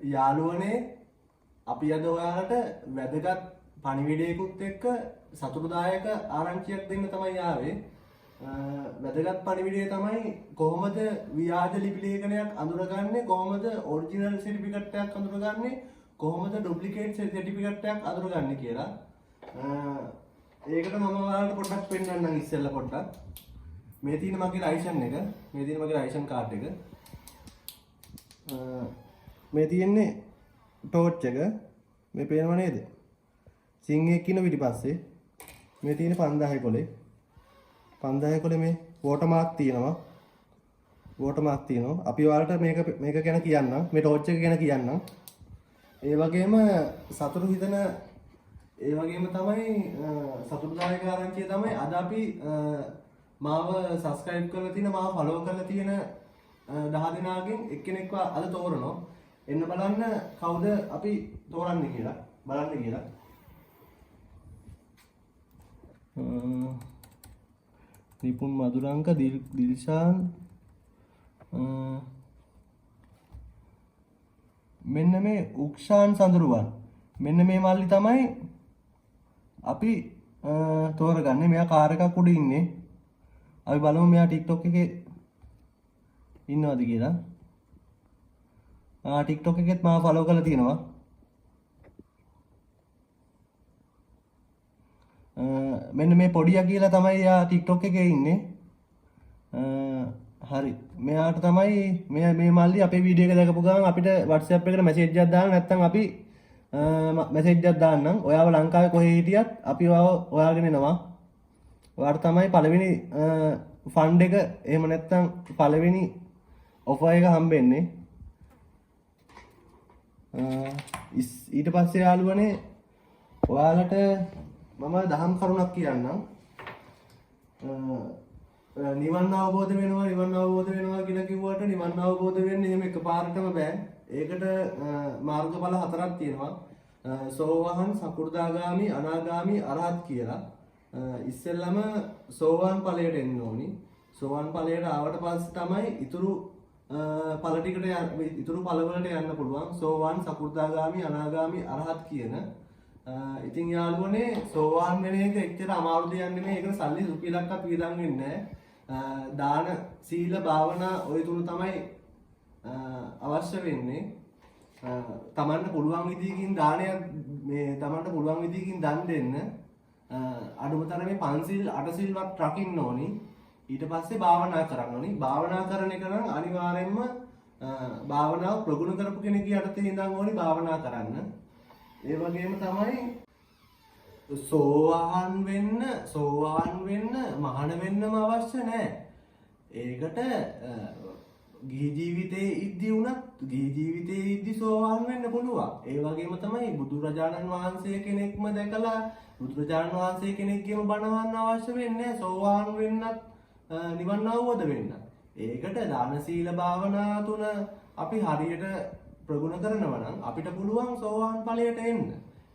යාළුවනේ අපි අද ඔයාලට වැදගත් පණිවිඩයකුත් එක්ක සතුටුදායක ආරංචියක් දෙන්න තමයි ආවේ. වැදගත් පණිවිඩය තමයි කොහොමද ව්‍යාජ ලිපි ලේඛනයක් අඳුරගන්නේ, කොහොමද ඔරිජිනල් සර්ටිෆිකේට් එකක් අඳුරගන්නේ, කොහොමද ඩුප්ලිකේට් සර්ටිෆිකේට් එකක් අඳුරගන්නේ කියලා. ඒකට මම ඔයාලට පොඩ්ඩක් පෙන්නන්නම් ඉස්සෙල්ලා පොඩ්ඩක්. මේ තියෙන මගේ ලයිසන් එක, මේ තියෙන මගේ ලයිසන් කාඩ් එක. මේ තියෙන්නේ ටෝච් එක. මේ පේනව නේද? සිංහයක් කියන පිටිපස්සේ මේ තියෙන 5000 කොලේ 5000 කොලේ මේ වෝටර් මාක් තියෙනවා. වෝටර් මාක් තියෙනවා. අපි ඔයාලට මේක ගැන කියන්නම්. මේ ටෝච් එක ගැන කියන්නම්. ඒ වගේම සතුටු හිතන ඒ වගේම තමයි සතුටුදායක ආරංචිය තමයි අද අපි මාව සබ්ස්ක්‍රයිබ් කරලා තියෙන, මාව ෆලෝ කරලා තියෙන 10 දෙනාගෙන් එක්කෙනෙක්ව අද තෝරනවා. එන්න බලන්න කවුද අපි තෝරන්නේ කියලා. බලන්න කියලා. නිපුන් මදුරංක, දිල්ෂාන්, මෙන්න මේ උක්ෂාන් සඳරුවන්. මෙන්න මේ මල්ලි තමයි අපි තෝරගන්නේ. මෙයා කාර් එකක් උඩ ඉන්නේ. අපි බලමු මෙයා TikTok එකේ ඉන්නවද කියලා. TikTok එකෙත් මාව ෆලෝ කරලා තියෙනවා. මෙන්න මේ පොඩියා කියලා තමයි යා TikTok එකේ ඉන්නේ. හරි. මෙයාට තමයි මේ මල්ලි අපේ වීඩියෝ එක දැකපු ගමන් අපිට WhatsApp එකට මැසේජ් එකක් දාන්න, නැත්නම් අපි මැසේජ් එකක් දාන්නම්. ඔයාව ලංකාවේ කොහේ හිටියත් අපි ඔයාගෙන එනවා. ඔයාට තමයි පළවෙනි ෆන්ඩ් එක, එහෙම නැත්නම් පළවෙනි ඔෆර් එක හම්බෙන්නේ. ඊට පස්සේ යාළුවනේ ඔයාලට මම දහම් කරුණක් කියන්නම්. නිවන් අවබෝධ වෙනවා කියලා කිව්වට නිවන් අවබෝධ වෙන්නේ එහෙම එකපාරටම බෑ. ඒකට මාර්ගඵල 4ක් තියෙනවා. සෝවාන්, සකු르දාගාමි, අනාගාමි, අරහත් කියලා. ඉස්සෙල්ලම සෝවාන් ඵලයට එන්න ඕනි. සෝවාන් ඵලයට ආවට පස්සේ තමයි ඉතුරු ඵල ටිකට ඉතුරු ඵලවලට යන්න පුළුවන්. සෝවාන්, සකු르දාගාමි, අනාගාමි, අරහත් කියන. ඉතින් යාළුවනේ සෝවාන් වෙන එක එච්චර අමාරු දෙයක් නෙමෙයි. ඒකට සල්ලි රුපියලක්වත් වියදම් වෙන්නේ නැහැ. දාන, සීල, භාවනා ඔය තුන තමයි අවශ්‍ය වෙන්නේ. තමන්ට පුළුවන් විදිහකින් දානයක් තමන්ට පුළුවන් විදිහකින් දන් දෙන්න. අඩුම තරමේ පන්සිල් 8 සිල්වත් රකින්න ඕනි. ඊට පස්සේ භාවනා කරන්න ඕනි. භාවනා කරන එක නම් අනිවාර්යයෙන්ම භාවනාව ප්‍රගුණ කරපු කෙනෙක් යටතේ ඉඳන් ඕනි භාවනා කරන්න. ඒ වගේම තමයි සෝවාන් වෙන්න මහාන වෙන්නම අවශ්‍ය නැහැ. ඒකට ගිහි ජීවිතේ ඉද්දි සෝවාන් වෙන්න පුළුවන්. ඒ වගේම තමයි බුදුරජාණන් වහන්සේ කෙනෙක්ම දැකලා බුදුරජාණන් වහන්සේ කෙනෙක්ගේම බණවන්න අවශ්‍ය වෙන්නේ සෝවාන් වෙන්නත් නිවන් අවබෝධ වෙන්න. ඒකට දාන, සීල, භාවනා තුන අපි හරියට ප්‍රගුණ කරනවා නම් අපිට පුළුවන් සෝවාන් ඵලයට එන්න.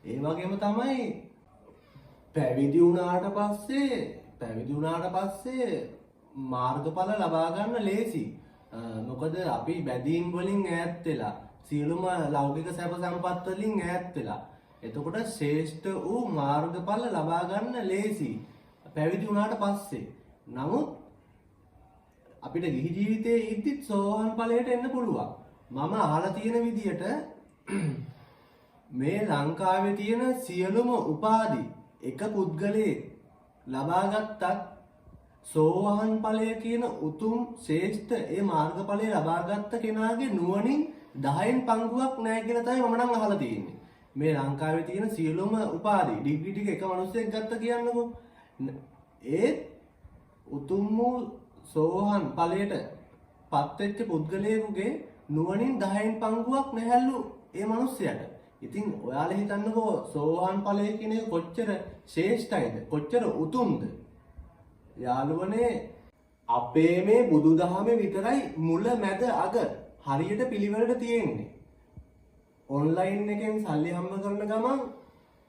ඒ වගේම තමයි පැවිදි වුණාට පස්සේ මාර්ගඵල ලබා ගන්න ලේසි. මොකද අපි බැඳීම් වලින් ඈත් වෙලා, සියලුම ලෞකික සැප සම්පත් වලින් ඈත් වෙලා. එතකොට ශ්‍රේෂ්ඨ වූ මාර්ගඵල ලබා ගන්න ලේසි පැවිදි වුණාට පස්සේ. නමුත් අපිට ගිහි ජීවිතයේ ඉද්දිත් සෝවාන් ඵලයට එන්න පුළුවන්. මම අහලා තියෙන විදියට මේ ලංකාවේ තියෙන සියලුම උපාධි එක පුද්ගලයෙක් ලබා ගත්තත් සෝවාන් ඵලය කියන උතුම් ශ්‍රේෂ්ඨ ඒ මාර්ගඵලය ලබා ගත්ත කෙනාගේ නුවණින් 10න් පංගුවක් නැහැ කියලා තමයි මම නම් අහලා තියෙන්නේ. මේ ලංකාවේ තියෙන සියලුම උපාධි ඩිග්‍රී ටික එක මිනිහෙක් ගත්ත කියන්නකෝ. ඒ උතුම් වූ සෝවාන් ඵලයට පත් වෙච්ච පුද්ගලයෙකුගේ නුවණින් 10න් පංගුවක් නැහැලු ඒ මිනිහයාට. ඉතින් ඔයාලා හිතන්නකෝ සෝවාන් ඵලය කියන එක කොච්චර ශ්‍රේෂ්ඨයිද, කොච්චර උතුම්ද? යාළුවනේ අපේ මේ බුදුදහමේ විතරයි මුල මැද අග හරියට පිළිවෙලට තියෙන්නේ. ඔන්ලයින් එකෙන් සල්ලි හම්බ කරන ගමන්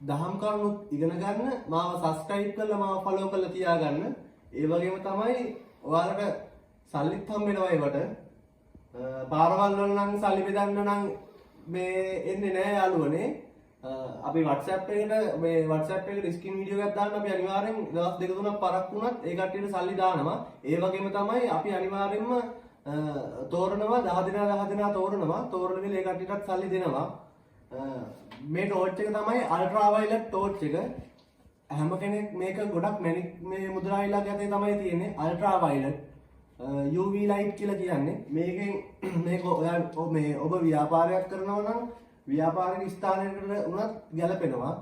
දහම් කරුණු ඉගෙන ගන්න, මාව සබ්ස්ක්‍රයිබ් කරලා මාව ෆලෝ කරලා තියාගන්න. ඒ වගේම තමයි ඔයාලට සල්ලිත් හම්බ වෙනවා ඒවට. පාරවල් වල නම් සල්ලි බෙදන්න නම් මේ එන්නේ නැහැ යාළුවනේ. අපි WhatsApp එකට මේ WhatsApp එකට ස්ක්‍රීන් වීඩියෝ එකක් දාන්න අපි අනිවාර්යෙන් දවස් දෙක තුනක් පරක් වුණත් ඒ කට්ටියට සල්ලි දානවා. ඒ වගේම තමයි අපි අනිවාර්යෙන්ම තෝරනවා 10 දෙනා තෝරනවා. තෝරන ඒ කට්ටියටත් සල්ලි දෙනවා. මේ ටෝච් එක තමයි අල්ට්‍රා වයලට් ටෝච් එක. හැම කෙනෙක් මේක ගොඩක් මැනික් මේ මුද්‍රාවිලාගේ අතේ තමයි තියෙන්නේ අල්ට්‍රා වයලට් UV ලයිට් කියලා කියන්නේ. මේකෙන් මේක මේ ඔබ ව්‍යාපාරයක් කරනවා නම් ව්‍යාපාරික ස්ථානයකට උනත් ගැලපෙනවා.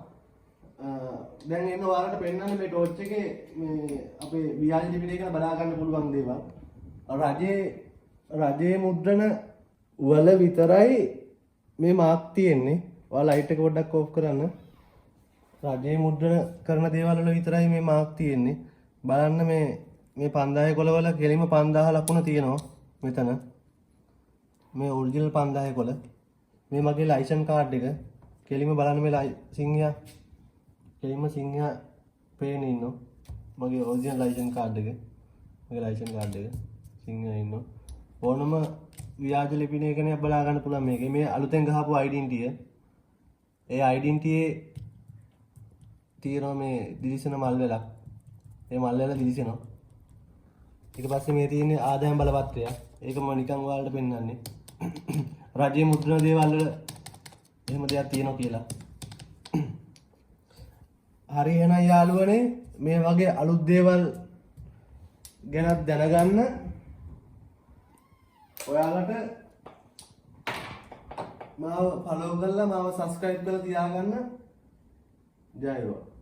දැන් එන්න ඔයාලට පෙන්නන්නේ මේ ටෝච් එකේ මේ අපේ ව්‍යාජ ලිපිණය ගැන බලා ගන්න පුළුවන් දේවල්. රජයේ මුද්‍රණ වල විතරයි මේ මාක් තියෙන්නේ. ඔයාලා ලයිට් එක පොඩ්ඩක් ඕෆ් කරන්න. රජයේ මුද්‍රණ කරන දේවල් වල විතරයි මේ මාක් තියෙන්නේ. බලන්න මේ 5000 කොළවල කෙලිම 5000 ලකුණ තියෙනවා මෙතන. මේ ඔරිජිනල් 5000 කොළ. මේ මගේ ලයිසන් කාඩ් එක. කෙලිම බලන්න මේ සිංහයා. කෙලිම සිංහයා පේන්නේ ඉන්නවා. මගේ ඔරිජිනල් ලයිසන් කාඩ් එක. මගේ ලයිසන් කාඩ් එක. සිංහයා ඉන්නවා. ඕනම ව්‍යාජ ලිපිණය කෙනෙක් බලා ගන්න පුළුවන් මේකේ. මේ අලුතෙන් ගහපු ඩෙන්ටිය. ඒ ඩෙන්ටියේ තියෙනවා මේ දිලිසෙන මල් වෙලක්. ඒ මල් වෙල දිලිසෙනවා. ඊට පස්සේ මේ තියෙන්නේ ආදායම් බලපත්‍රය. ඒක මම නිකන් ඔයාලට පෙන්නන්නේ. රජයේ මුද්‍රණ දේවල් වල එහෙම දෙයක් තියෙනවා කියලා. හරි එහෙනම් යාළුවනේ මේ වගේ අලුත් දේවල් ගැන දැනගන්න ඔයාලට මාව ෆලෝ කරලා මාව සබ්ස්ක්‍රයිබ් කරලා තියාගන්න. ජය වේවා.